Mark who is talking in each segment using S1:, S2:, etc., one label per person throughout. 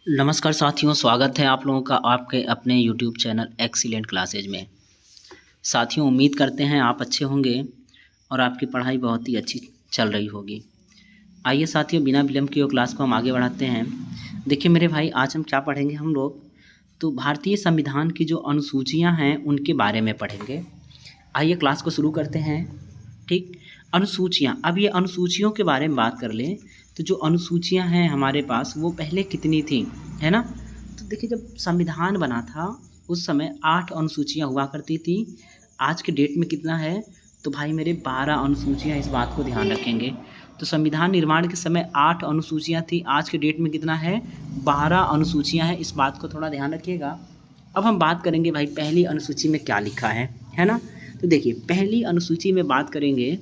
S1: नमस्कार साथियों, स्वागत है आप लोगों का आपके अपने यूट्यूब चैनल एक्सीलेंट क्लासेज में। साथियों, उम्मीद करते हैं आप अच्छे होंगे और आपकी पढ़ाई बहुत ही अच्छी चल रही होगी। आइए साथियों, बिना विलंब किए क्लास को हम आगे बढ़ाते हैं। देखिए मेरे भाई, आज हम क्या पढ़ेंगे हम लोग, तो भारतीय संविधान की जो अनुसूचियाँ हैं उनके बारे में पढ़ेंगे। आइए क्लास को शुरू करते हैं। ठीक, अनुसूचियाँ, अब ये अनुसूचियों के बारे में बात कर लें तो जो अनुसूचियाँ हैं हमारे पास वो पहले कितनी थी, है ना। तो देखिए, जब संविधान बना था उस समय 8 अनुसूचियाँ हुआ करती थी। आज के डेट में कितना है, तो भाई मेरे 12 अनुसूचियाँ, इस बात को ध्यान रखेंगे। तो संविधान निर्माण के समय 8 अनुसूचियाँ थी, आज के डेट में कितना है, 12 अनुसूचियाँ हैं, इस बात को थोड़ा ध्यान रखिएगा। अब हम बात करेंगे भाई पहली अनुसूची में क्या लिखा है ना। तो देखिए, पहली अनुसूची में बात करेंगे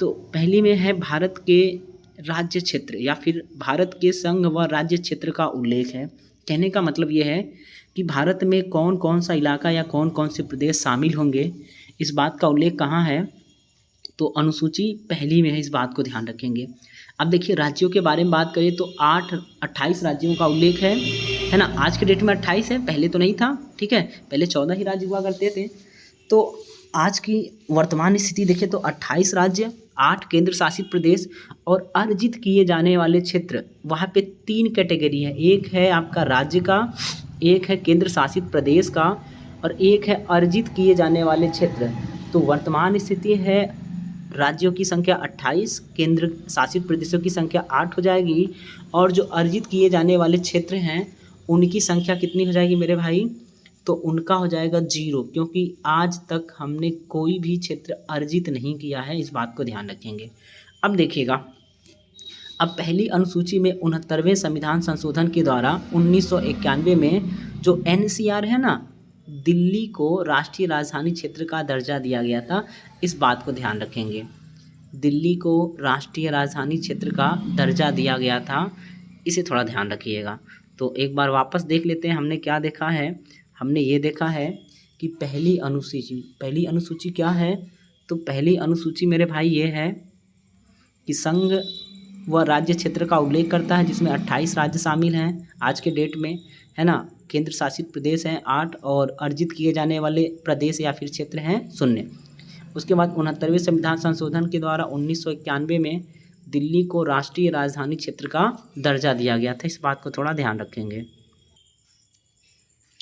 S1: तो पहली में है भारत के राज्य क्षेत्र या फिर भारत के संघ व राज्य क्षेत्र का उल्लेख है। कहने का मतलब ये है कि भारत में कौन कौन सा इलाका या कौन कौन से प्रदेश शामिल होंगे, इस बात का उल्लेख कहाँ है, तो अनुसूची पहली में है, इस बात को ध्यान रखेंगे। अब देखिए, राज्यों के बारे में बात करें तो 28 राज्यों का उल्लेख है ना। आज के डेट में 28 है, पहले तो नहीं था, ठीक है, पहले 14 ही राज्य हुआ करते थे। तो आज की वर्तमान स्थिति देखें तो 28 राज्य, 8 केंद्र शासित प्रदेश और अर्जित किए जाने वाले क्षेत्र, वहाँ पे 3 कैटेगरी है। एक है आपका राज्य का, एक है केंद्र शासित प्रदेश का और एक है अर्जित किए जाने वाले क्षेत्र। तो वर्तमान स्थिति है, राज्यों की संख्या 28, केंद्र शासित प्रदेशों की संख्या 8 हो जाएगी और जो अर्जित किए जाने वाले क्षेत्र हैं उनकी संख्या कितनी हो जाएगी मेरे भाई, तो उनका हो जाएगा 0, क्योंकि आज तक हमने कोई भी क्षेत्र अर्जित नहीं किया है, इस बात को ध्यान रखेंगे। अब देखिएगा, अब पहली अनुसूची में 69वें संविधान संशोधन के द्वारा 1991 में जो NCR है ना, दिल्ली को राष्ट्रीय राजधानी क्षेत्र का दर्जा दिया गया था, इस बात को ध्यान रखेंगे। दिल्ली को राष्ट्रीय राजधानी क्षेत्र का दर्जा दिया गया था, इसे थोड़ा ध्यान रखिएगा। तो एक बार वापस देख लेते हैं, हमने क्या देखा है, हमने ये देखा है कि पहली अनुसूची क्या है, तो पहली अनुसूची मेरे भाई ये है कि संघ व राज्य क्षेत्र का उल्लेख करता है, जिसमें 28 राज्य शामिल हैं आज के डेट में, है ना। केंद्र शासित प्रदेश हैं 8 और अर्जित किए जाने वाले प्रदेश या फिर क्षेत्र हैं 0। उसके बाद 69वें संविधान संशोधन के द्वारा 1991 में दिल्ली को राष्ट्रीय राजधानी क्षेत्र का दर्जा दिया गया था, इस बात को थोड़ा ध्यान रखेंगे।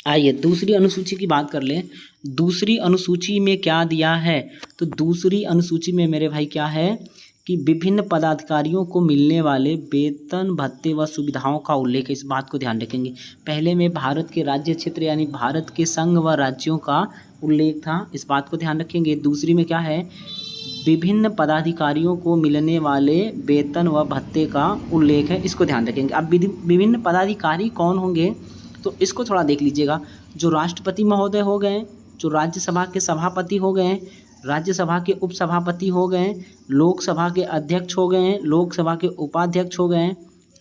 S1: आइए दूसरी अनुसूची की बात कर लें। दूसरी अनुसूची में क्या दिया है, तो दूसरी अनुसूची में मेरे भाई क्या है कि विभिन्न पदाधिकारियों को मिलने वाले वेतन भत्ते व सुविधाओं का उल्लेख है, इस बात को ध्यान रखेंगे। पहले में भारत के राज्य क्षेत्र यानी भारत के संघ व राज्यों का उल्लेख था, इस बात को ध्यान रखेंगे। दूसरी में क्या है, विभिन्न पदाधिकारियों को मिलने वाले वेतन व भत्ते का उल्लेख है, इसको ध्यान रखेंगे। अब विभिन्न पदाधिकारी कौन होंगे, तो इसको थोड़ा देख लीजिएगा। जो राष्ट्रपति महोदय हो गए, जो राज्यसभा के सभापति हो गए, राज्यसभा के उपसभापति हो गए, लोकसभा के अध्यक्ष हो गए, लोकसभा के उपाध्यक्ष हो गए,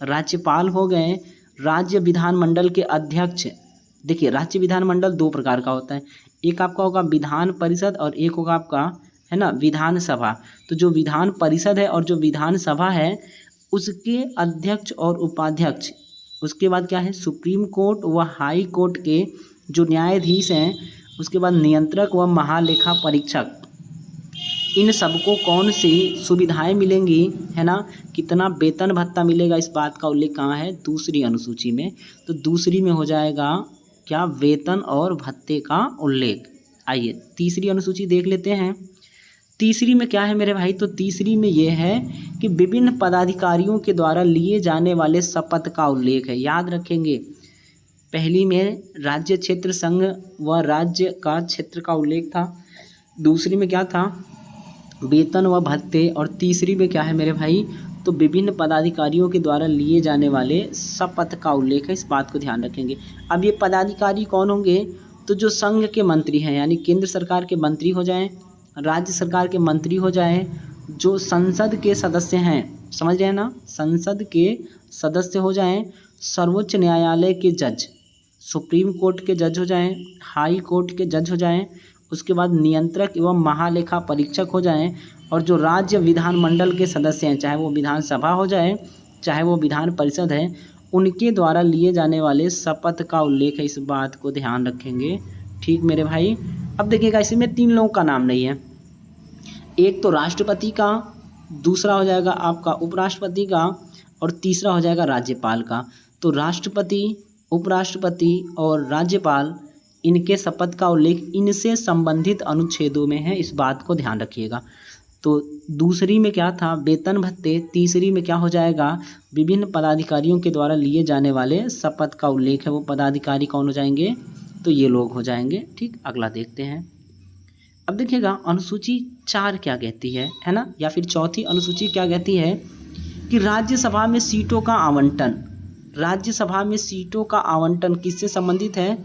S1: राज्यपाल हो गए, राज्य विधानमंडल के अध्यक्ष। देखिए, राज्य विधानमंडल 2 प्रकार का होता है, एक आपका होगा विधान परिषद और एक होगा आपका, है ना, विधानसभा। तो जो विधान परिषद है और जो विधानसभा है उसके अध्यक्ष और उपाध्यक्ष, उसके बाद क्या है, सुप्रीम कोर्ट व हाई कोर्ट के जो न्यायाधीश हैं, उसके बाद नियंत्रक व महालेखा परीक्षक, इन सबको कौन सी सुविधाएं मिलेंगी, है ना, कितना वेतन भत्ता मिलेगा, इस बात का उल्लेख कहाँ है, दूसरी अनुसूची में। तो दूसरी में हो जाएगा क्या, वेतन और भत्ते का उल्लेख। आइए तीसरी अनुसूची देख लेते हैं। तीसरी में क्या है मेरे भाई, तो तीसरी में ये है कि विभिन्न पदाधिकारियों के द्वारा लिए जाने वाले शपथ का उल्लेख है, याद रखेंगे। पहली में राज्य क्षेत्र संघ व राज्य का क्षेत्र का उल्लेख था, दूसरी में क्या था, वेतन व भत्ते, और तीसरी में क्या है मेरे भाई, तो विभिन्न पदाधिकारियों के द्वारा लिए जाने वाले शपथ का उल्लेख है, इस बात को ध्यान रखेंगे। अब ये पदाधिकारी कौन होंगे, तो जो संघ के मंत्री हैं यानी केंद्र सरकार के मंत्री हो जाएं, राज्य सरकार के मंत्री हो जाएं, जो संसद के सदस्य हैं, समझ रहे हैं ना, संसद के सदस्य हो जाएं, सर्वोच्च न्यायालय के जज, सुप्रीम कोर्ट के जज हो जाएं, हाई कोर्ट के जज हो जाएं, उसके बाद नियंत्रक एवं महालेखा परीक्षक हो जाएं, और जो राज्य विधानमंडल के सदस्य हैं, चाहे वो विधानसभा हो जाए चाहे वो विधान परिषद है, उनके द्वारा लिए जाने वाले शपथ का उल्लेख है, इस बात को ध्यान रखेंगे। ठीक मेरे भाई। अब देखिएगा इसमें 3 लोगों का नाम नहीं है, एक तो राष्ट्रपति का, दूसरा हो जाएगा आपका उपराष्ट्रपति का और तीसरा हो जाएगा राज्यपाल का। तो राष्ट्रपति, उपराष्ट्रपति और राज्यपाल, इनके शपथ का उल्लेख इनसे संबंधित अनुच्छेदों में है, इस बात को ध्यान रखिएगा। तो दूसरी में क्या था, वेतन भत्ते। तीसरी में क्या हो जाएगा, विभिन्न पदाधिकारियों के द्वारा लिए जाने वाले शपथ का उल्लेख है। वो पदाधिकारी कौन हो जाएंगे, तो ये लोग हो जाएंगे। ठीक, अगला देखते हैं। अब देखिएगा अनुसूची 4 क्या कहती है ना, या फिर चौथी अनुसूची क्या कहती है कि राज्यसभा में सीटों का आवंटन, राज्यसभा में सीटों का आवंटन किससे संबंधित है,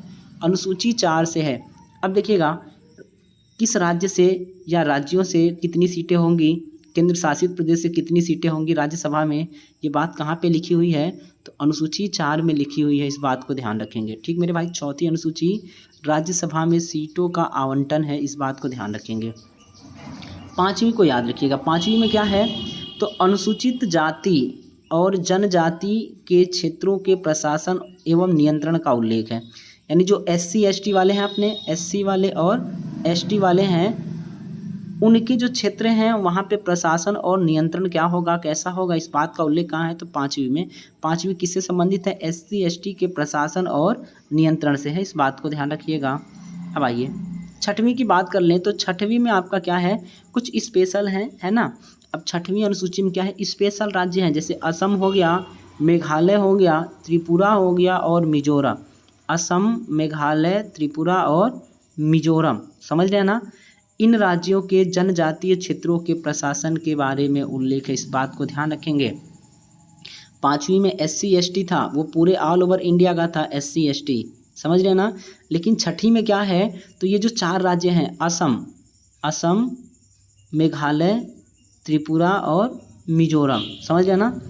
S1: अनुसूची 4 से है। अब देखिएगा किस राज्य से या राज्यों से कितनी सीटें होंगी, केंद्र शासित प्रदेश से कितनी सीटें होंगी राज्यसभा में, ये बात कहाँ पे लिखी हुई है, तो अनुसूची 4 में लिखी हुई है, इस बात को ध्यान रखेंगे। ठीक मेरे भाई, चौथी अनुसूची राज्यसभा में सीटों का आवंटन है, इस बात को ध्यान रखेंगे। 5वीं को याद रखिएगा। 5वीं में क्या है, तो अनुसूचित जाति और जनजाति के क्षेत्रों के प्रशासन एवं नियंत्रण का उल्लेख है। यानी जो SC ST वाले हैं, अपने SC वाले और ST वाले हैं, उनके जो क्षेत्र हैं वहाँ पे प्रशासन और नियंत्रण क्या होगा, कैसा होगा, इस बात का उल्लेख कहाँ है, तो 5वीं में। 5वीं किससे संबंधित है, SC ST के प्रशासन और नियंत्रण से है, इस बात को ध्यान रखिएगा। अब आइए 6वीं की बात कर लें, तो 6वीं में आपका क्या है, कुछ स्पेशल है ना। अब 6वीं अनुसूची में क्या है, स्पेशल राज्य हैं, जैसे असम हो गया, मेघालय हो गया, त्रिपुरा हो गया और मिजोरम। असम, मेघालय, त्रिपुरा और मिजोरम, समझ रहे हैं ना। इन राज्यों के जनजातीय क्षेत्रों के प्रशासन के बारे में उल्लेख है, इस बात को ध्यान रखेंगे। 5वीं में SC ST था, वो पूरे ऑल ओवर इंडिया का था SC ST, समझ रहे हैं ना। लेकिन 6वीं में क्या है, तो ये जो 4 राज्य हैं, असम, मेघालय, त्रिपुरा और मिजोरम, समझ रहे हैं ना।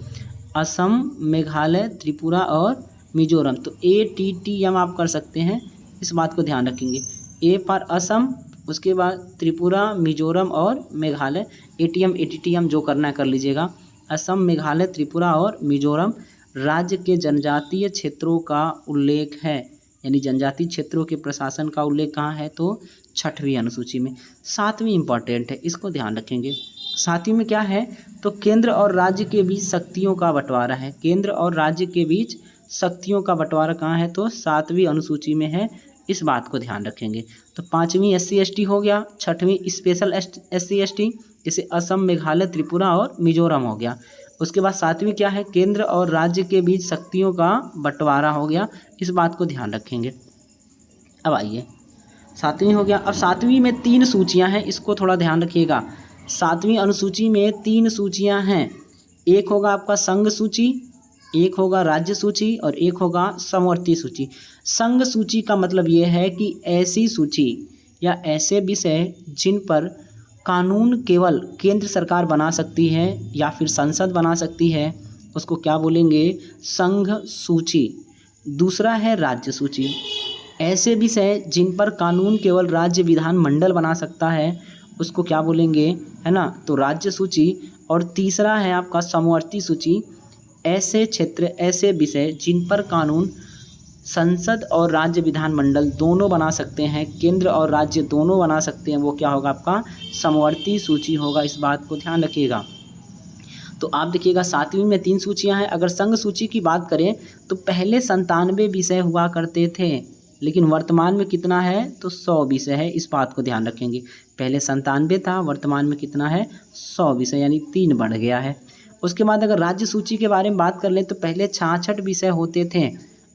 S1: असम, मेघालय, त्रिपुरा और मिजोरम, तो ATTM आप कर सकते हैं, इस बात को ध्यान रखेंगे। A पर असम, उसके बाद त्रिपुरा, मिजोरम और मेघालय, ATTM जो करना है कर लीजिएगा। असम, मेघालय, त्रिपुरा और मिजोरम राज्य के जनजातीय क्षेत्रों का उल्लेख है, यानी जनजातीय क्षेत्रों के प्रशासन का उल्लेख कहाँ है, तो 6वीं अनुसूची में। 7वीं इंपॉर्टेंट है, इसको ध्यान रखेंगे। 7वीं में क्या है, तो केंद्र और राज्य के बीच शक्तियों का बंटवारा है। केंद्र और राज्य के बीच शक्तियों का बंटवारा कहाँ है, तो 7वीं अनुसूची में है, इस बात को ध्यान रखेंगे। तो 5वीं SC ST हो गया, 6वीं स्पेशल SC ST जैसे असम, मेघालय, त्रिपुरा और मिजोरम हो गया। उसके बाद 7वीं क्या है, केंद्र और राज्य के बीच शक्तियों का बंटवारा हो गया, इस बात को ध्यान रखेंगे। अब आइए 7वीं हो गया। अब 7वीं में 3 सूचियां हैं, इसको थोड़ा ध्यान रखिएगा। 7वीं अनुसूची में 3 सूचियां हैं, एक होगा आपका संघ सूची, एक होगा राज्य सूची और एक होगा समवर्ती सूची। संघ सूची का मतलब ये है कि ऐसी सूची या ऐसे विषय जिन पर कानून केवल केंद्र सरकार बना सकती है या फिर संसद बना सकती है, उसको क्या बोलेंगे, संघ सूची। दूसरा है राज्य सूची, ऐसे विषय जिन पर कानून केवल राज्य विधानमंडल बना सकता है, उसको क्या बोलेंगे, है ना, तो राज्य सूची। और तीसरा है आपका समवर्ती सूची, ऐसे क्षेत्र, ऐसे विषय जिन पर कानून संसद और राज्य विधानमंडल दोनों बना सकते हैं, केंद्र और राज्य दोनों बना सकते हैं, वो क्या होगा, आपका समवर्ती सूची होगा, इस बात को ध्यान रखिएगा। तो आप देखिएगा 7वीं में 3 सूचियां हैं। अगर संघ सूची की बात करें तो पहले 97 विषय हुआ करते थे, लेकिन वर्तमान में कितना है, तो 100 विषय है, इस बात को ध्यान रखेंगे। पहले 97 था, वर्तमान में कितना है, 100 विषय, यानी 3 बढ़ गया है। उसके बाद अगर राज्य सूची के बारे में बात कर लें तो पहले 66 विषय होते थे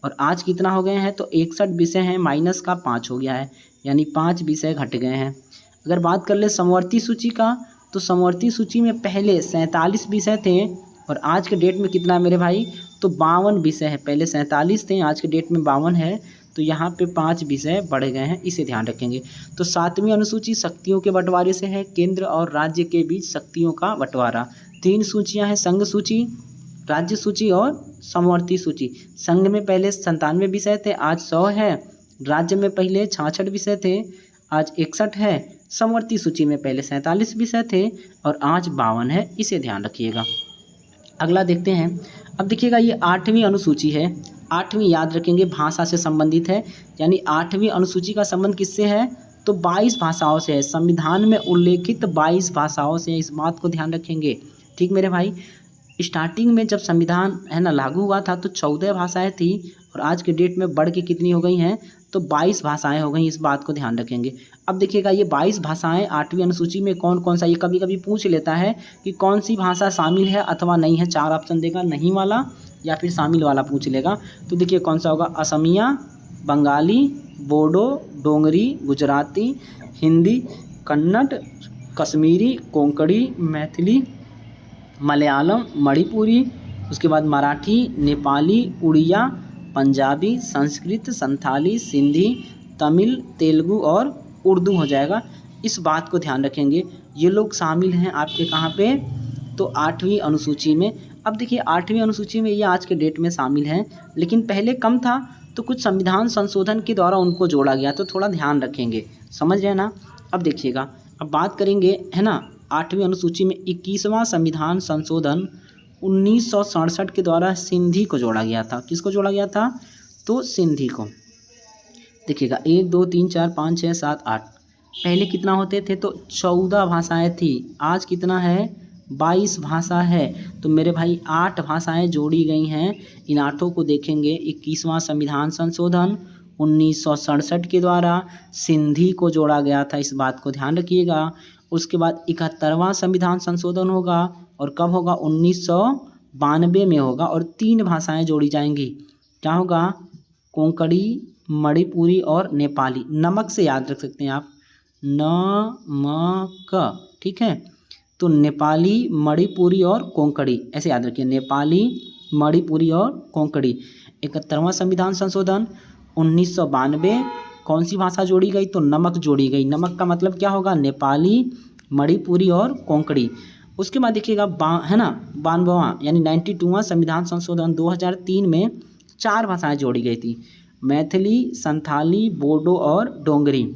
S1: और आज कितना हो गए हैं, तो 61 विषय हैं, माइनस का 5 हो गया है, यानी 5 विषय घट गए हैं। अगर बात कर ले समवर्ती सूची का, तो समवर्ती सूची में पहले 47 विषय थे और आज के डेट में कितना है मेरे भाई, तो 52 विषय है। पहले 47 थे, आज के डेट में 52 है, तो यहाँ पे 5 विषय बढ़ गए हैं, इसे ध्यान रखेंगे। तो 7वीं अनुसूची शक्तियों के बंटवारे से है, केंद्र और राज्य के बीच शक्तियों का बंटवारा। 3 सूचियाँ हैं, संघ सूची, राज्य सूची और समवर्ती सूची। संघ में पहले 97 विषय थे, आज 100 है। राज्य में पहले 66 विषय थे, आज 61 है। समवर्ती सूची में पहले 47 विषय थे और आज 52 है, इसे ध्यान रखिएगा। अगला देखते हैं। अब देखिएगा ये 8वीं अनुसूची है। 8वीं याद रखेंगे भाषा से संबंधित है, यानी 8वीं अनुसूची का संबंध किससे है? तो 22 भाषाओं से है। संविधान में उल्लेखित 22 भाषाओं से है, इस बात को ध्यान रखेंगे। ठीक मेरे भाई, स्टार्टिंग में जब संविधान है ना लागू हुआ था तो 14 भाषाएं थी और आज के डेट में बढ़ के कितनी हो गई हैं? तो 22 भाषाएं हो गई। इस बात को ध्यान रखेंगे। अब देखिएगा ये 22 भाषाएं 8वीं अनुसूची में कौन कौन सा, ये कभी कभी पूछ लेता है कि कौन सी भाषा शामिल है अथवा नहीं है। 4 ऑप्शन देगा, नहीं वाला या फिर शामिल वाला पूछ लेगा। तो देखिए कौन सा होगा? असमिया, बंगाली, बोडो, डोंगरी, गुजराती, हिंदी, कन्नड़, कश्मीरी, कोंकणी, मैथिली, मलयालम, मणिपुरी, उसके बाद मराठी, नेपाली, उड़िया, पंजाबी, संस्कृत, संथाली, सिंधी, तमिल, तेलुगु और उर्दू हो जाएगा। इस बात को ध्यान रखेंगे। ये लोग शामिल हैं आपके कहाँ पे? तो 8वीं अनुसूची में। अब देखिए 8वीं अनुसूची में ये आज के डेट में शामिल हैं, लेकिन पहले कम था तो कुछ संविधान संशोधन के द्वारा उनको जोड़ा गया, तो थोड़ा ध्यान रखेंगे। समझ रहे हैं ना? अब देखिएगा, अब बात करेंगे है ना 8वीं अनुसूची में 21वां संविधान संशोधन 1967 के द्वारा सिंधी को जोड़ा गया था। किसको जोड़ा गया था? तो सिंधी को। देखिएगा 1 2 3 4 5 6 7 8, पहले कितना होते थे? तो 14 भाषाएं थी। आज कितना है? 22 भाषा है। तो मेरे भाई 8 भाषाएं जोड़ी गई हैं। इन 8 को देखेंगे। 21वां संविधान संशोधन 1967 के द्वारा सिंधी को जोड़ा गया था, इस बात को ध्यान रखिएगा। उसके बाद 71वां संविधान संशोधन होगा और कब होगा? 1992 में होगा और 3 भाषाएं जोड़ी जाएंगी। क्या होगा? कोंकणी, मणिपुरी और नेपाली। नमक से याद रख सकते हैं आप, नमक। ठीक है, तो नेपाली, मणिपुरी और कोंकणी ऐसे याद रखिए। नेपाली, मणिपुरी और कोंकणी। 71वां संविधान संशोधन 1992, कौन सी भाषा जोड़ी गई? तो नमक जोड़ी गई। नमक का मतलब क्या होगा? नेपाली, मणिपुरी और कोंकणी। उसके बाद देखिएगा है ना 92वां यानी 92वां संविधान संशोधन 2003 में 4 भाषाएं जोड़ी गई थी। मैथिली, संथाली, बोडो और डोंगरी।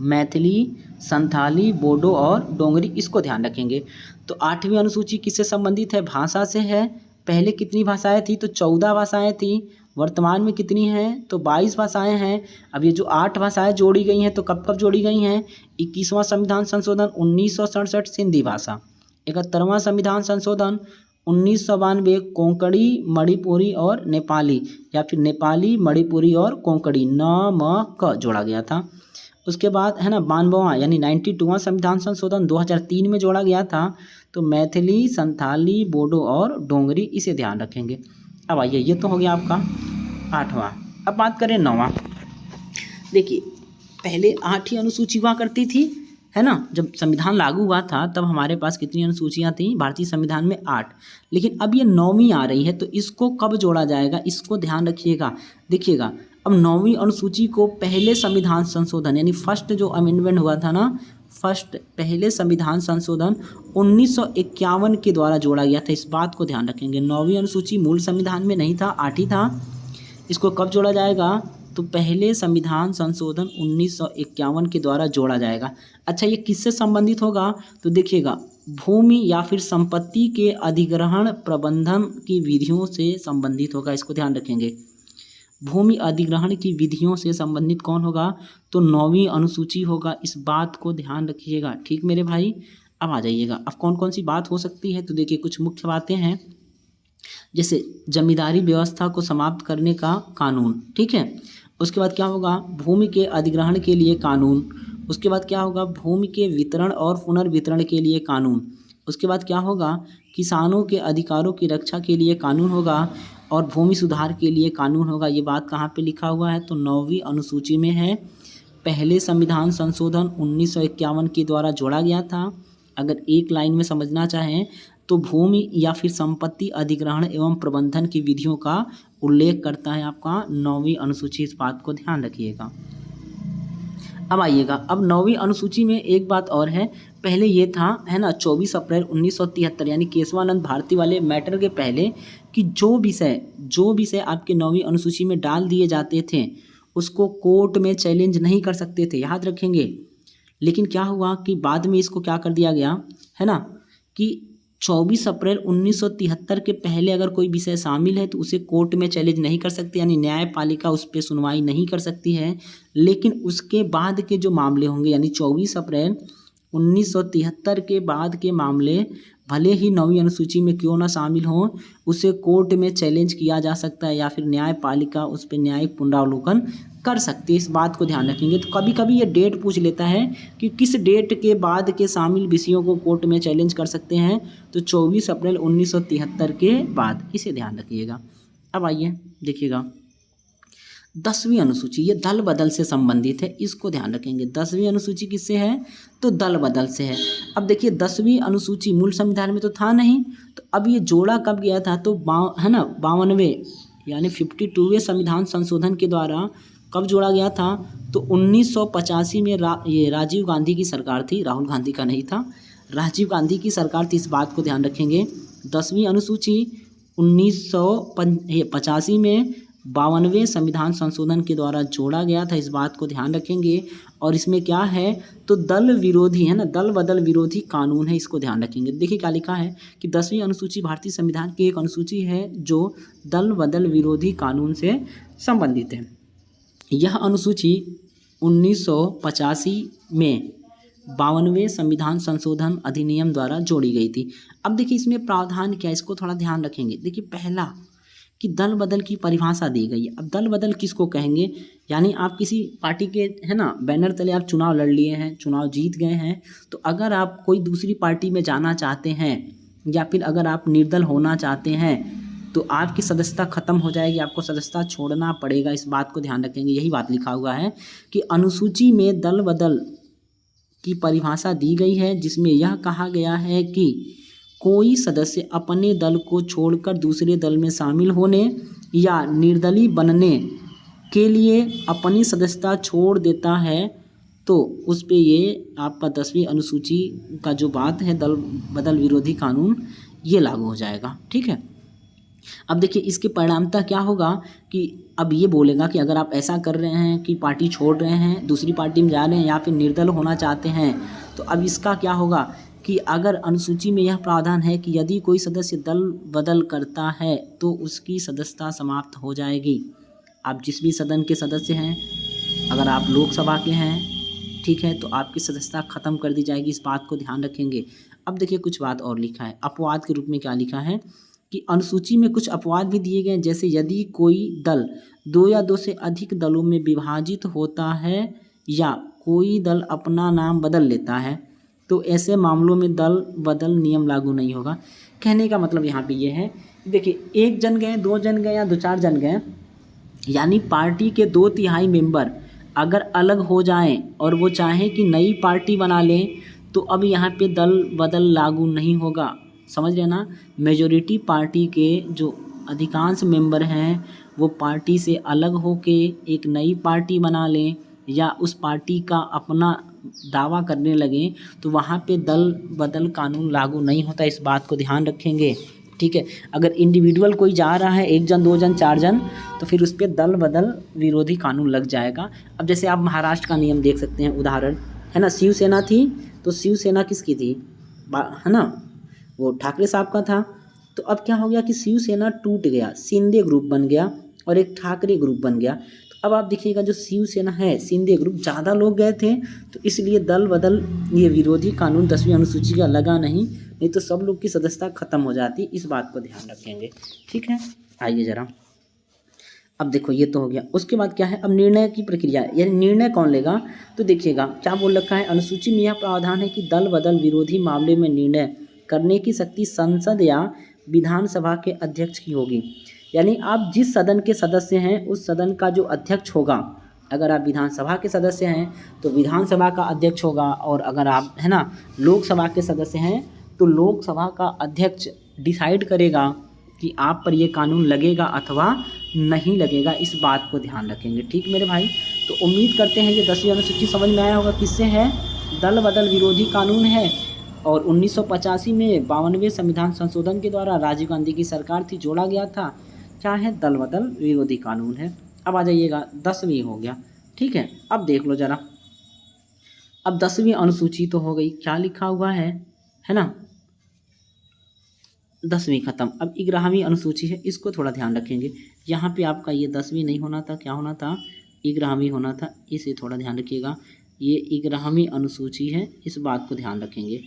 S1: मैथिली, संथाली, बोडो और डोंगरी, इसको ध्यान रखेंगे। तो 8वीं अनुसूची किससे संबंधित है? भाषा से है। पहले कितनी भाषाएं थी? तो 14 भाषाएं थी। वर्तमान में कितनी हैं? तो 22 भाषाएं हैं। अब ये जो 8 भाषाएं जोड़ी गई हैं तो कब कब जोड़ी गई हैं? 21वां संविधान संशोधन 1967 सिंधी भाषा, 71वां संविधान संशोधन 1992 कोंकणी, मणिपुरी और नेपाली, या फिर नेपाली, मणिपुरी और कोंकणी, नमक जोड़ा गया था। उसके बाद है ना 92वां यानी 92वां संविधान संशोधन 2003 में जोड़ा गया था। तो मैथिली, संथाली, बोडो और डोंगरी, इसे ध्यान रखेंगे। अब आइए, ये तो हो गया आपका 8वां। अब बात करें 9वां। देखिए पहले 8 ही अनुसूची हुआ करती थी, है ना। जब संविधान लागू हुआ था तब हमारे पास कितनी अनुसूचियाँ थीं भारतीय संविधान में? 8। लेकिन अब ये 9वीं आ रही है, तो इसको कब जोड़ा जाएगा? इसको ध्यान रखिएगा। देखिएगा अब 9वीं अनुसूची को पहले संविधान संशोधन यानी फर्स्ट जो अमेंडमेंट हुआ था ना, फर्स्ट पहले संविधान संशोधन 1951 के द्वारा जोड़ा गया था। इस बात को ध्यान रखेंगे। 9वीं अनुसूची मूल संविधान में नहीं था, 8 ही था। इसको कब जोड़ा जाएगा? तो पहले संविधान संशोधन 1951 के द्वारा जोड़ा जाएगा। अच्छा, ये किससे संबंधित होगा? तो देखिएगा भूमि या फिर संपत्ति के अधिग्रहण प्रबंधन की विधियों से संबंधित होगा, इसको ध्यान रखेंगे। भूमि अधिग्रहण की विधियों से संबंधित कौन होगा? तो 9वीं अनुसूची होगा, इस बात को ध्यान रखिएगा। ठीक मेरे भाई, अब आ जाइएगा। अब कौन कौन सी बात हो सकती है? तो देखिए कुछ मुख्य बातें हैं, जैसे जमींदारी व्यवस्था को समाप्त करने का कानून। ठीक है, उसके बाद क्या होगा? भूमि के अधिग्रहण के लिए कानून। उसके बाद क्या होगा? भूमि के वितरण और पुनर्वितरण के लिए कानून। उसके बाद क्या होगा? किसानों के अधिकारों की रक्षा के लिए कानून होगा और भूमि सुधार के लिए कानून होगा। ये बात कहाँ पे लिखा हुआ है? तो 9वीं अनुसूची में है। पहले संविधान संशोधन 1951 के द्वारा जोड़ा गया था। अगर एक लाइन में समझना चाहें तो भूमि या फिर संपत्ति अधिग्रहण एवं प्रबंधन की विधियों का उल्लेख करता है आपका 9वीं अनुसूची, इस बात को ध्यान रखिएगा। अब आइएगा, अब 9वीं अनुसूची में एक बात और है। पहले ये था, है ना, 24 अप्रैल 1973 यानी केशवानंद भारती वाले मैटर के पहले कि जो विषय आपके 9वीं अनुसूची में डाल दिए जाते थे उसको कोर्ट में चैलेंज नहीं कर सकते थे, याद रखेंगे। लेकिन क्या हुआ कि बाद में इसको क्या कर दिया गया, है ना, कि 24 अप्रैल 1973 के पहले अगर कोई विषय शामिल है तो उसे कोर्ट में चैलेंज नहीं कर सकती, यानी न्यायपालिका उस पर सुनवाई नहीं कर सकती है। लेकिन उसके बाद के जो मामले होंगे, यानी 24 अप्रैल 1973 के बाद के मामले भले ही 9वीं अनुसूची में क्यों ना शामिल हों, उसे कोर्ट में चैलेंज किया जा सकता है या फिर न्यायपालिका उस पर न्यायिक पुनरावलोकन कर सकती है। इस बात को ध्यान रखेंगे। तो कभी कभी ये डेट पूछ लेता है कि किस डेट के बाद के शामिल विषयों को कोर्ट में चैलेंज कर सकते हैं, तो 24 अप्रैल 1973 के बाद, इसे ध्यान रखिएगा। अब आइए देखिएगा 10वीं अनुसूची, ये दल बदल से संबंधित है, इसको ध्यान रखेंगे। 10वीं अनुसूची किससे है, तो दल बदल से है। अब देखिए 10वीं अनुसूची मूल संविधान में तो था नहीं, तो अब ये जोड़ा कब गया था, तो है ना 52वें यानी 52वें संविधान संशोधन के द्वारा कब जोड़ा गया था, तो 1985 में ये राजीव गांधी की सरकार थी, राहुल गांधी का नहीं था, राजीव गांधी की सरकार थी। इस बात को ध्यान रखेंगे। 10वीं अनुसूची 1985 में 52वें संविधान संशोधन के द्वारा जोड़ा गया था, इस बात को ध्यान रखेंगे। और इसमें क्या है, तो दल विरोधी है ना, दल बदल विरोधी कानून है, इसको ध्यान रखेंगे। देखिए क्या लिखा है कि 10वीं अनुसूची भारतीय संविधान की एक अनुसूची है जो दल बदल विरोधी कानून से संबंधित है। यह अनुसूची 1985 में 52वें संविधान संशोधन अधिनियम द्वारा जोड़ी गई थी। अब देखिए इसमें प्रावधान क्या है, इसको थोड़ा ध्यान रखेंगे। देखिए पहला कि दल बदल की परिभाषा दी गई है। अब दल बदल किसको कहेंगे, यानी आप किसी पार्टी के है ना बैनर तले आप चुनाव लड़ लिए हैं, चुनाव जीत गए हैं, तो अगर आप कोई दूसरी पार्टी में जाना चाहते हैं या फिर अगर आप निर्दल होना चाहते हैं तो आपकी सदस्यता खत्म हो जाएगी, आपको सदस्यता छोड़ना पड़ेगा। इस बात को ध्यान रखेंगे। यही बात लिखा हुआ है कि अनुसूची में दल बदल की परिभाषा दी गई है, जिसमें यह कहा गया है कि कोई सदस्य अपने दल को छोड़कर दूसरे दल में शामिल होने या निर्दलीय बनने के लिए अपनी सदस्यता छोड़ देता है, तो उस पे ये आपका 10वीं अनुसूची का जो बात है दल बदल विरोधी कानून, ये लागू हो जाएगा। ठीक है। अब देखिए इसके परिणामतः क्या होगा कि अब ये बोलेगा कि अगर आप ऐसा कर रहे हैं कि पार्टी छोड़ रहे हैं, दूसरी पार्टी में जा रहे हैं या फिर निर्दल होना चाहते हैं, तो अब इसका क्या होगा कि अगर अनुसूची में यह प्रावधान है कि यदि कोई सदस्य दल बदल करता है तो उसकी सदस्यता समाप्त हो जाएगी। आप जिस भी सदन के सदस्य हैं, अगर आप लोकसभा के हैं, ठीक है, तो आपकी सदस्यता खत्म कर दी जाएगी। इस बात को ध्यान रखेंगे। अब देखिए कुछ बात और लिखा है, अपवाद के रूप में क्या लिखा है कि अनुसूची में कुछ अपवाद भी दिए गए, जैसे यदि कोई दल 2 या 2 से अधिक दलों में विभाजित होता है या कोई दल अपना नाम बदल लेता है, तो ऐसे मामलों में दल बदल नियम लागू नहीं होगा। कहने का मतलब यहाँ पे ये है, देखिए 1 जन गए, 2 जन गए या 2-4 जन गए, यानी पार्टी के 2/3 मेंबर अगर अलग हो जाएं और वो चाहें कि नई पार्टी बना लें, तो अब यहाँ पे दल बदल लागू नहीं होगा। समझ रहे ना, मेजॉरिटी पार्टी के जो अधिकांश मेंबर हैं वो पार्टी से अलग होके एक नई पार्टी बना लें या उस पार्टी का अपना दावा करने लगें, तो वहाँ पे दल बदल कानून लागू नहीं होता। इस बात को ध्यान रखेंगे। ठीक है। अगर इंडिविजुअल कोई जा रहा है 1 जन 2 जन 4 जन, तो फिर उस पर दल बदल विरोधी कानून लग जाएगा। अब जैसे आप महाराष्ट्र का नियम देख सकते हैं, उदाहरण है ना, शिवसेना थी, तो शिवसेना किसकी थी, है ना, वो ठाकरे साहब का था। तो अब क्या हो गया कि शिवसेना टूट गया, शिंदे ग्रुप बन गया और एक ठाकरे ग्रुप बन गया। तो अब आप देखिएगा जो शिवसेना है, शिंदे ग्रुप, ज़्यादा लोग गए थे, तो इसलिए दल बदल ये विरोधी कानून 10वीं अनुसूची का लगा नहीं तो सब लोग की सदस्यता खत्म हो जाती। इस बात को ध्यान रखेंगे। ठीक है। आइए ज़रा, अब देखो ये तो हो गया। उसके बाद क्या है, अब निर्णय की प्रक्रिया, यानी निर्णय कौन लेगा, तो देखिएगा क्या बोल रखा है, अनुसूची में यह प्रावधान है कि दल बदल विरोधी मामले में निर्णय करने की शक्ति संसद या विधानसभा के अध्यक्ष की होगी। यानी आप जिस सदन के सदस्य हैं उस सदन का जो अध्यक्ष होगा, अगर आप विधानसभा के सदस्य हैं तो विधानसभा का अध्यक्ष होगा, और अगर आप है ना लोकसभा के सदस्य हैं तो लोकसभा का अध्यक्ष डिसाइड करेगा कि आप पर ये कानून लगेगा अथवा नहीं लगेगा। इस बात को ध्यान रखेंगे। ठीक मेरे भाई, तो उम्मीद करते हैं ये 10वीं अनुसूची समझ में आया होगा। किससे है, दल बदल विरोधी कानून है, और 1985 में 52वें संविधान संशोधन के द्वारा राजीव गांधी की सरकार थी, जोड़ा गया था। क्या है, दल बदल विरोधी कानून है। अब आ जाइएगा 10वीं हो गया। ठीक है। अब देख लो ज़रा, अब 10वीं अनुसूची तो हो गई, क्या लिखा हुआ है ना, 10वीं खत्म। अब 11वीं अनुसूची है, इसको थोड़ा ध्यान रखेंगे। यहाँ पे आपका ये 10वीं नहीं होना था, क्या होना था, 11वीं होना था। इसे थोड़ा ध्यान रखिएगा, ये 11वीं अनुसूची है, इस बात को ध्यान रखेंगे।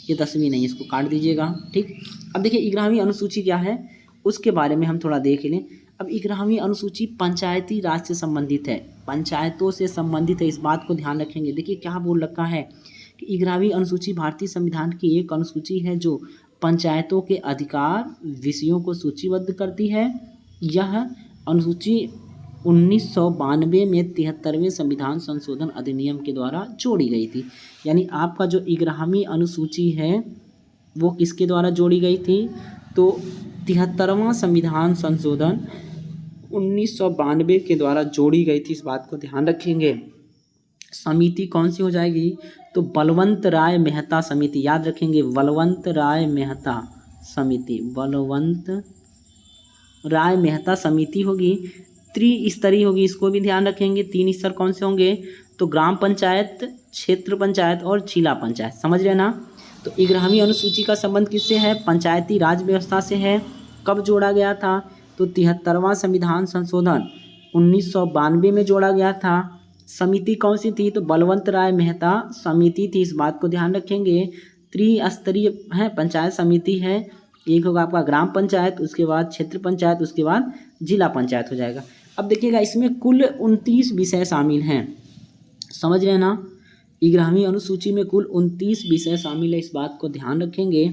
S1: ये 10वीं नहीं, इसको काट दीजिएगा, ठीक। अब देखिए 11वीं अनुसूची क्या है, उसके बारे में हम थोड़ा देख लें। अब 11वीं अनुसूची पंचायती राज से संबंधित है, पंचायतों से संबंधित है, इस बात को ध्यान रखेंगे। देखिए क्या बोल रखा है कि 11वीं अनुसूची भारतीय संविधान की एक अनुसूची है जो पंचायतों के अधिकार विषयों को सूचीबद्ध करती है। यह अनुसूची 1992 में 73वें संविधान संशोधन अधिनियम के द्वारा जोड़ी गई थी। यानी आपका जो 11वीं अनुसूची है वो किसके द्वारा जोड़ी गई थी, तो 73वां संविधान संशोधन 1992 के द्वारा जोड़ी गई थी, इस बात को ध्यान रखेंगे। समिति कौन सी हो जाएगी, तो बलवंत राय मेहता समिति, याद रखेंगे, बलवंत राय मेहता समिति, बलवंत राय मेहता समिति होगी। त्रिस्तरीय होगी, इसको भी ध्यान रखेंगे। 3 स्तर कौन से होंगे, तो ग्राम पंचायत, क्षेत्र पंचायत और जिला पंचायत, समझ रहे ना। तो 11वीं अनुसूची का संबंध किससे है, पंचायती राज व्यवस्था से है। कब जोड़ा गया था, तो 73वां संविधान संशोधन 1992 में जोड़ा गया था। समिति कौन सी थी, तो बलवंत राय मेहता समिति थी, इस बात को ध्यान रखेंगे। त्रिस्तरीय है पंचायत समिति है, एक होगा आपका ग्राम पंचायत, उसके बाद क्षेत्र पंचायत, उसके बाद जिला पंचायत हो जाएगा। अब देखिएगा इसमें कुल 29 विषय शामिल हैं, समझ रहे हैं ना। 11वीं अनुसूची में कुल 29 विषय शामिल है, इस बात को ध्यान रखेंगे।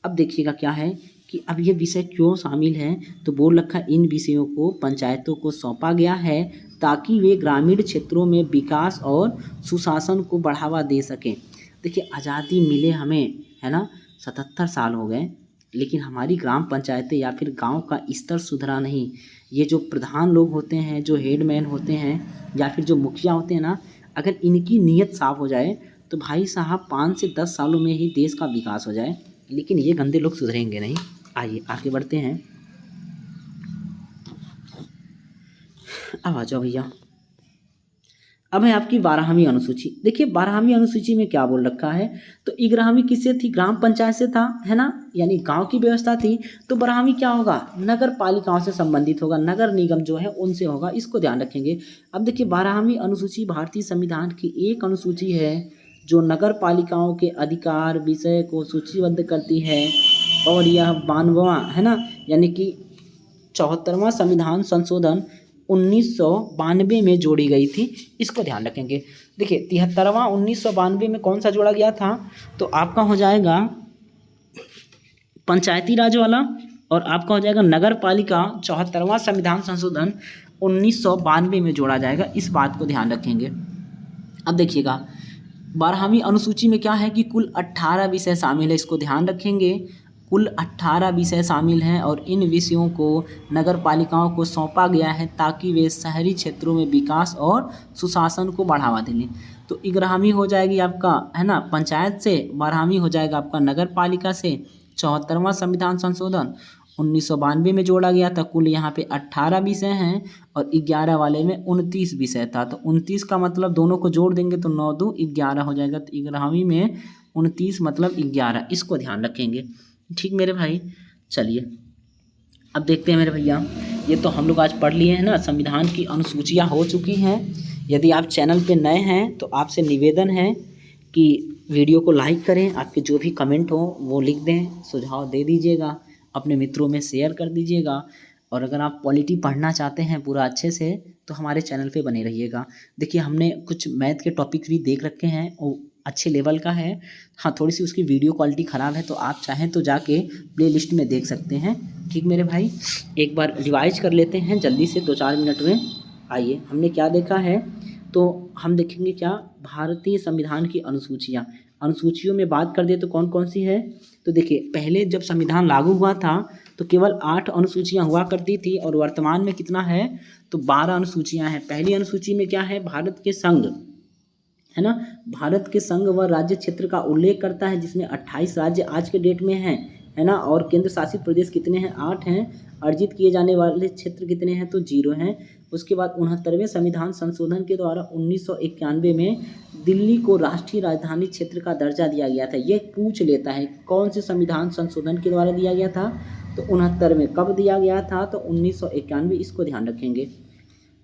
S1: अब देखिएगा क्या है कि अब ये विषय क्यों शामिल हैं, तो बोल रखा है इन विषयों को पंचायतों को सौंपा गया है ताकि वे ग्रामीण क्षेत्रों में विकास और सुशासन को बढ़ावा दे सकें। देखिए आज़ादी मिले हमें, है ना, 77 साल हो गए, लेकिन हमारी ग्राम पंचायतें या फिर गांव का स्तर सुधरा नहीं। ये जो प्रधान लोग होते हैं, जो हेडमैन होते हैं या फिर जो मुखिया होते हैं ना, अगर इनकी नीयत साफ हो जाए तो भाई साहब 5 से 10 सालों में ही देश का विकास हो जाए, लेकिन ये गंदे लोग सुधरेंगे नहीं। आइए आगे बढ़ते हैं। अब आ जाओ भैया, अब है आपकी 12वीं अनुसूची। देखिए 12वीं अनुसूची में क्या बोल रखा है, तो 11वीं किससे थी, ग्राम पंचायत से था, है ना, यानी गांव की व्यवस्था थी। तो 12वीं क्या होगा, नगर पालिकाओं से संबंधित होगा, नगर निगम जो है उनसे होगा, इसको ध्यान रखेंगे। अब देखिए 12वीं अनुसूची भारतीय संविधान की एक अनुसूची है जो नगर पालिकाओं के अधिकार विषय को सूचीबद्ध करती है, और यह 92वां है ना, यानी कि 74वां संविधान संशोधन 1992 में जोड़ी गई थी, इसको ध्यान रखेंगे। देखिए 73वां 1992 में कौन सा जोड़ा गया था, तो आपका हो जाएगा पंचायती राज वाला, और आपका हो जाएगा नगर पालिका 74वां संविधान संशोधन 1992 में जोड़ा जाएगा, इस बात को ध्यान रखेंगे। अब देखिएगा 12वीं अनुसूची में क्या है कि कुल 18 विषय शामिल है, इसको ध्यान रखेंगे। कुल 18 विषय शामिल हैं और इन विषयों को नगर पालिकाओं को सौंपा गया है ताकि वे शहरी क्षेत्रों में विकास और सुशासन को बढ़ावा दें। तो 11वीं हो जाएगी आपका, है ना, पंचायत से, 12वीं हो जाएगा आपका नगर पालिका से। 74वां संविधान संशोधन 1992 में जोड़ा गया था। कुल यहाँ पे 18 विषय हैं और 11 वाले में 29 विषय था। तो 29 का मतलब दोनों को जोड़ देंगे तो 9 2 11 हो जाएगा। तो 11वीं में 29 मतलब 11, इसको ध्यान रखेंगे। ठीक मेरे भाई, चलिए अब देखते हैं मेरे भैया, ये तो हम लोग आज पढ़ लिए हैं ना, संविधान की अनुसूचियाँ हो चुकी हैं। यदि आप चैनल पे नए हैं तो आपसे निवेदन है कि वीडियो को लाइक करें, आपके जो भी कमेंट हो वो लिख दें, सुझाव दे दीजिएगा, अपने मित्रों में शेयर कर दीजिएगा। और अगर आप पॉलिटी पढ़ना चाहते हैं पूरा अच्छे से तो हमारे चैनल पे बने रहिएगा। देखिए हमने कुछ मैथ के टॉपिक भी देख रखे हैं, वो अच्छे लेवल का है। हाँ, थोड़ी सी उसकी वीडियो क्वालिटी ख़राब है, तो आप चाहें तो जाके प्लेलिस्ट में देख सकते हैं। ठीक मेरे भाई, एक बार रिवाइज कर लेते हैं जल्दी से 2-4 मिनट में। आइए, हमने क्या देखा है, तो हम देखेंगे क्या, भारतीय संविधान की अनुसूचियों में बात कर दे तो कौन कौन सी है। तो देखिए पहले जब संविधान लागू हुआ था तो केवल 8 अनुसूचियाँ हुआ करती थी और वर्तमान में कितना है, तो 12 अनुसूचियाँ हैं। पहली अनुसूची में क्या है, भारत के संघ, है ना, भारत के संघ व राज्य क्षेत्र का उल्लेख करता है, जिसमें 28 राज्य आज के डेट में हैं। है ना। और केंद्र शासित प्रदेश कितने हैं? 8 हैं। अर्जित किए जाने वाले क्षेत्र कितने हैं? तो 0 हैं। उसके बाद 69वें संविधान संशोधन के द्वारा 1991 में दिल्ली को राष्ट्रीय राजधानी क्षेत्र का दर्जा दिया गया था। ये पूछ लेता है कौन से संविधान संशोधन के द्वारा दिया गया था? तो 69 कब दिया गया था? तो 1991। इसको ध्यान रखेंगे।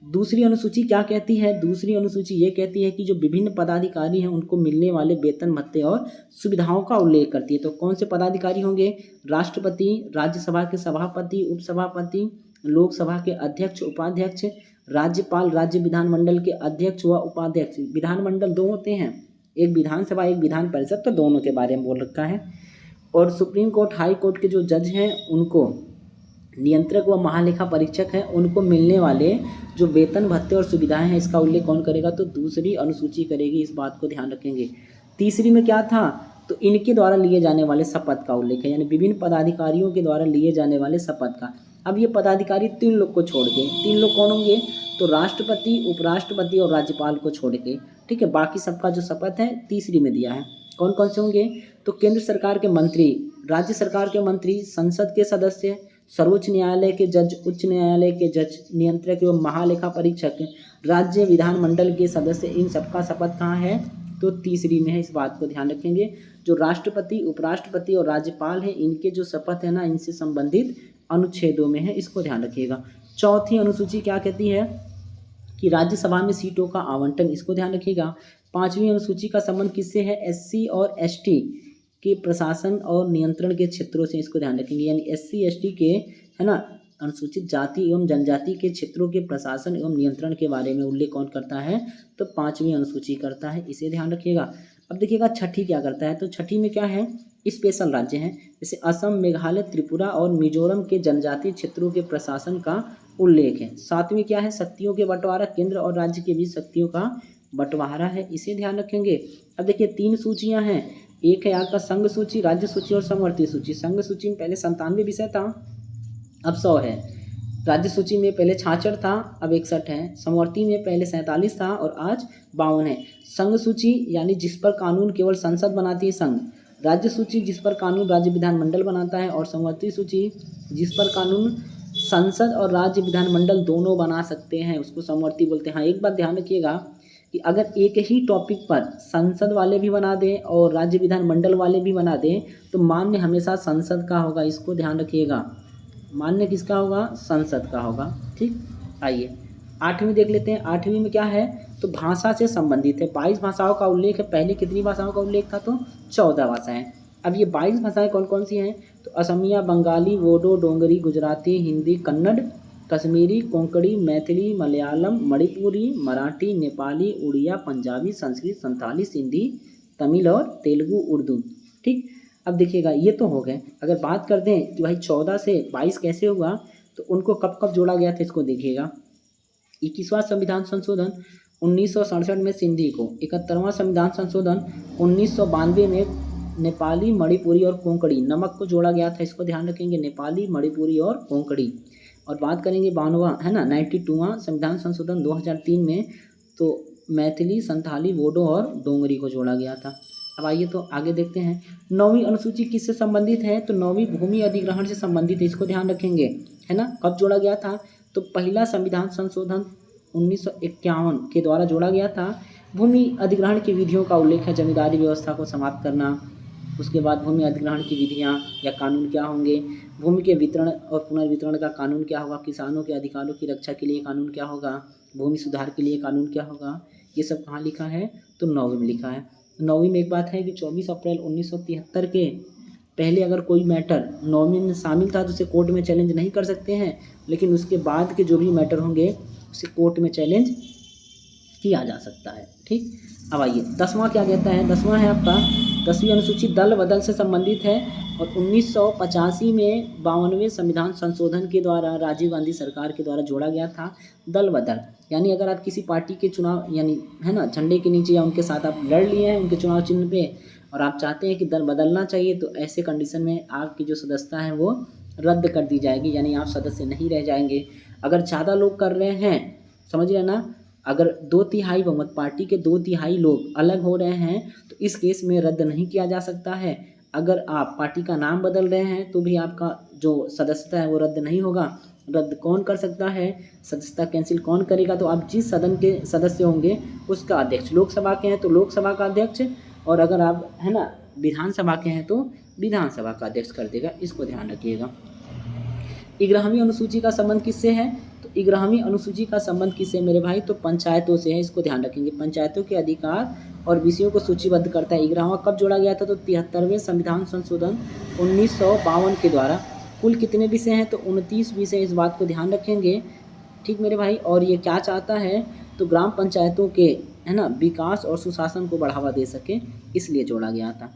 S1: दूसरी अनुसूची क्या कहती है? दूसरी अनुसूची ये कहती है कि जो विभिन्न पदाधिकारी हैं उनको मिलने वाले वेतन भत्ते और सुविधाओं का उल्लेख करती है। तो कौन से पदाधिकारी होंगे? राष्ट्रपति, राज्यसभा के सभापति, उपसभापति, लोकसभा के अध्यक्ष, उपाध्यक्ष, राज्यपाल, राज्य विधानमंडल के अध्यक्ष व उपाध्यक्ष। विधानमंडल 2 होते हैं, एक विधानसभा एक विधान परिषद, तो दोनों के बारे में बोल रखा है। और सुप्रीम कोर्ट, हाई कोर्ट के जो जज हैं उनको, नियंत्रक व महालेखा परीक्षक हैं उनको मिलने वाले जो वेतन भत्ते और सुविधाएं हैं इसका उल्लेख कौन करेगा? तो दूसरी अनुसूची करेगी। इस बात को ध्यान रखेंगे। तीसरी में क्या था? तो इनके द्वारा लिए जाने वाले शपथ का उल्लेख है, यानी विभिन्न पदाधिकारियों के द्वारा लिए जाने वाले शपथ का। अब ये पदाधिकारी 3 लोग को छोड़ के, 3 लोग कौन होंगे? तो राष्ट्रपति, उपराष्ट्रपति और राज्यपाल को छोड़ के, ठीक है। बाकी सबका जो शपथ है तीसरी में दिया है। कौन कौन से होंगे? तो केंद्र सरकार के मंत्री, राज्य सरकार के मंत्री, संसद के सदस्य, सर्वोच्च न्यायालय के जज, उच्च न्यायालय के जज, नियंत्रक एवं महालेखा परीक्षक, राज्य विधानमंडल के सदस्य, इन सबका शपथ कहाँ है? तो तीसरी में है। इस बात को ध्यान रखेंगे। जो राष्ट्रपति, उपराष्ट्रपति और राज्यपाल हैं इनके जो शपथ है ना, इनसे संबंधित अनुच्छेदों में है। इसको ध्यान रखिएगा। चौथी अनुसूची क्या कहती है? कि राज्यसभा में सीटों का आवंटन। इसको ध्यान रखिएगा। 5वीं अनुसूची का संबंध किससे है? SC और ST के प्रशासन और नियंत्रण के क्षेत्रों से। इसको ध्यान रखेंगे। यानी SC ST के, है ना, अनुसूचित जाति एवं जनजाति के क्षेत्रों के प्रशासन एवं नियंत्रण के बारे में उल्लेख कौन करता है? तो 5वीं अनुसूची करता है। इसे ध्यान रखिएगा। अब देखिएगा छठी क्या करता है? तो छठी में क्या है? स्पेशल राज्य हैं, जैसे असम, मेघालय, त्रिपुरा और मिजोरम के जनजातीय क्षेत्रों के प्रशासन का उल्लेख है। 7वीं क्या है? शक्तियों के बंटवारा, केंद्र और राज्य के बीच शक्तियों का बंटवारा है। इसे ध्यान रखेंगे। अब देखिए 3 सूचियां हैं। एक है आपका संघ सूची, राज्य सूची और समवर्ती सूची। संघ सूची में पहले 97 विषय था, अब 100 है। राज्य सूची में पहले 66 था, अब 61 है। समवर्ती में पहले 47 था और आज 52 है। संघ सूची यानी जिस पर कानून केवल संसद बनाती है, संघ। राज्य सूची जिस पर कानून राज्य विधानमंडल बनाता है। और समवर्ती सूची जिस पर कानून संसद और राज्य विधानमंडल दोनों बना सकते हैं, उसको समवर्ती बोलते हैं। हाँ, एक बात ध्यान रखिएगा कि अगर एक ही टॉपिक पर संसद वाले भी बना दें और राज्य विधानमंडल वाले भी बना दें तो मान्य हमेशा संसद का होगा। इसको ध्यान रखिएगा। मान्य किसका होगा? संसद का होगा। ठीक, आइए 8वीं देख लेते हैं। 8वीं में क्या है? तो भाषा से संबंधित है। 22 भाषाओं का उल्लेख है। पहले कितनी भाषाओं का उल्लेख था? तो 14 भाषाएं। अब ये 22 भाषाएं कौन कौन सी हैं? तो असमिया, बंगाली, बोडो, डोंगरी, गुजराती, हिंदी, कन्नड़, कश्मीरी, कोंकणी, मैथिली, मलयालम, मणिपुरी, मराठी, नेपाली, उड़िया, पंजाबी, संस्कृत, संथाली, सिंधी, तमिल और तेलुगु, उर्दू। ठीक, अब देखिएगा ये तो हो गए। अगर बात कर दें कि भाई 14 से 22 कैसे हुआ, तो उनको कब कब जोड़ा गया था इसको देखिएगा। 21वां संविधान संशोधन 1967 में सिंधी को, 71वां संविधान संशोधन 1992 में नेपाली, मणिपुरी और कोंकणी, नमक को जोड़ा गया था। इसको ध्यान रखेंगे, नेपाली, मणिपुरी और कोंकणी। और बात करेंगे 92वां, है ना, 92वां संविधान संशोधन 2003 में, तो मैथिली, संथाली, बोडो और डोंगरी को जोड़ा गया था। अब आइए तो आगे देखते हैं। 9वीं अनुसूची किससे संबंधित है? तो 9वीं भूमि अधिग्रहण से संबंधित है। इसको ध्यान रखेंगे, है ना। कब जोड़ा गया था? तो पहला संविधान संशोधन 1951 के द्वारा जोड़ा गया था। भूमि अधिग्रहण की विधियों का उल्लेख है। जमींदारी व्यवस्था को समाप्त करना, उसके बाद भूमि अधिग्रहण की विधियाँ या कानून क्या होंगे, भूमि के वितरण और पुनर्वितरण का कानून क्या होगा, किसानों के अधिकारों की रक्षा के लिए कानून क्या होगा, भूमि सुधार के लिए कानून क्या होगा, ये सब कहाँ लिखा है? तो 9वीं में लिखा है। 9वीं में एक बात है कि 24 अप्रैल 1973 के पहले अगर कोई मैटर 9वीं में शामिल था तो उसे कोर्ट में चैलेंज नहीं कर सकते हैं, लेकिन उसके बाद के जो भी मैटर होंगे उसे कोर्ट में चैलेंज किया जा सकता है। ठीक, अब आइए 10वां क्या कहता है? 10वां है आपका 10वीं अनुसूची दल बदल से संबंधित है। और 1985 में 52वें संविधान संशोधन के द्वारा राजीव गांधी सरकार के द्वारा जोड़ा गया था दल बदल। यानी अगर आप किसी पार्टी के चुनाव, यानी है ना, झंडे के नीचे या उनके साथ आप लड़ लिए हैं उनके चुनाव चिन्ह पे, और आप चाहते हैं कि दल बदलना चाहिए, तो ऐसे कंडीशन में आपकी जो सदस्यता है वो रद्द कर दी जाएगी, यानी आप सदस्य नहीं रह जाएंगे। अगर ज़्यादा लोग कर रहे हैं, समझ रहे ना, अगर 2/3 बहुमत, पार्टी के 2/3 लोग अलग हो रहे हैं तो इस केस में रद्द नहीं किया जा सकता है। अगर आप पार्टी का नाम बदल रहे हैं तो भी आपका जो सदस्यता है वो रद्द नहीं होगा। रद्द कौन कर सकता है, सदस्यता कैंसिल कौन करेगा, तो आप जिस सदन के सदस्य होंगे उसका अध्यक्ष, लोकसभा के हैं तो लोकसभा का अध्यक्ष, और अगर आप है ना विधानसभा के हैं तो विधानसभा का अध्यक्ष कर देगा, इसको ध्यान रखिएगा। 11वीं अनुसूची का संबंध किससे है, तो 11वीं अनुसूची का संबंध किससे मेरे भाई, तो पंचायतों से है, इसको ध्यान रखेंगे। पंचायतों के अधिकार और विषयों को सूचीबद्ध करता है। 11वां कब जोड़ा गया था, तो 73वें संविधान संशोधन 1952 के द्वारा। कुल कितने विषय हैं, तो 29 विषय, इस बात को ध्यान रखेंगे, ठीक मेरे भाई। और ये क्या चाहता है, तो ग्राम पंचायतों के है ना विकास और सुशासन को बढ़ावा दे सके, इसलिए जोड़ा गया था।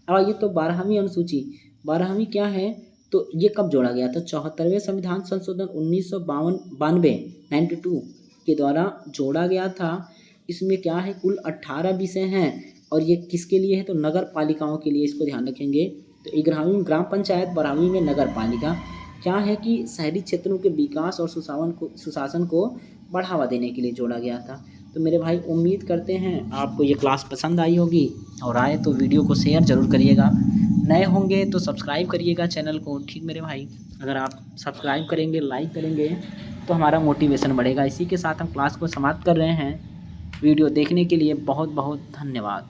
S1: अब ये तो 12वीं अनुसूची, 12वीं क्या है, तो ये कब जोड़ा गया था, 74वें संविधान संशोधन 1992 के द्वारा जोड़ा गया था। इसमें क्या है, कुल 18 विषय हैं और ये किसके लिए है, तो नगर पालिकाओं के लिए, इसको ध्यान रखेंगे। तो 11वीं में ग्राम पंचायत, 12वीं में नगर पालिका। क्या है कि शहरी क्षेत्रों के विकास और सुशासन को बढ़ावा देने के लिए जोड़ा गया था। तो मेरे भाई उम्मीद करते हैं आपको ये क्लास पसंद आई होगी, और आए तो वीडियो को शेयर ज़रूर करिएगा। नए होंगे तो सब्सक्राइब करिएगा चैनल को, ठीक मेरे भाई। अगर आप सब्सक्राइब करेंगे, लाइक करेंगे तो हमारा मोटिवेशन बढ़ेगा। इसी के साथ हम क्लास को समाप्त कर रहे हैं। वीडियो देखने के लिए बहुत बहुत धन्यवाद।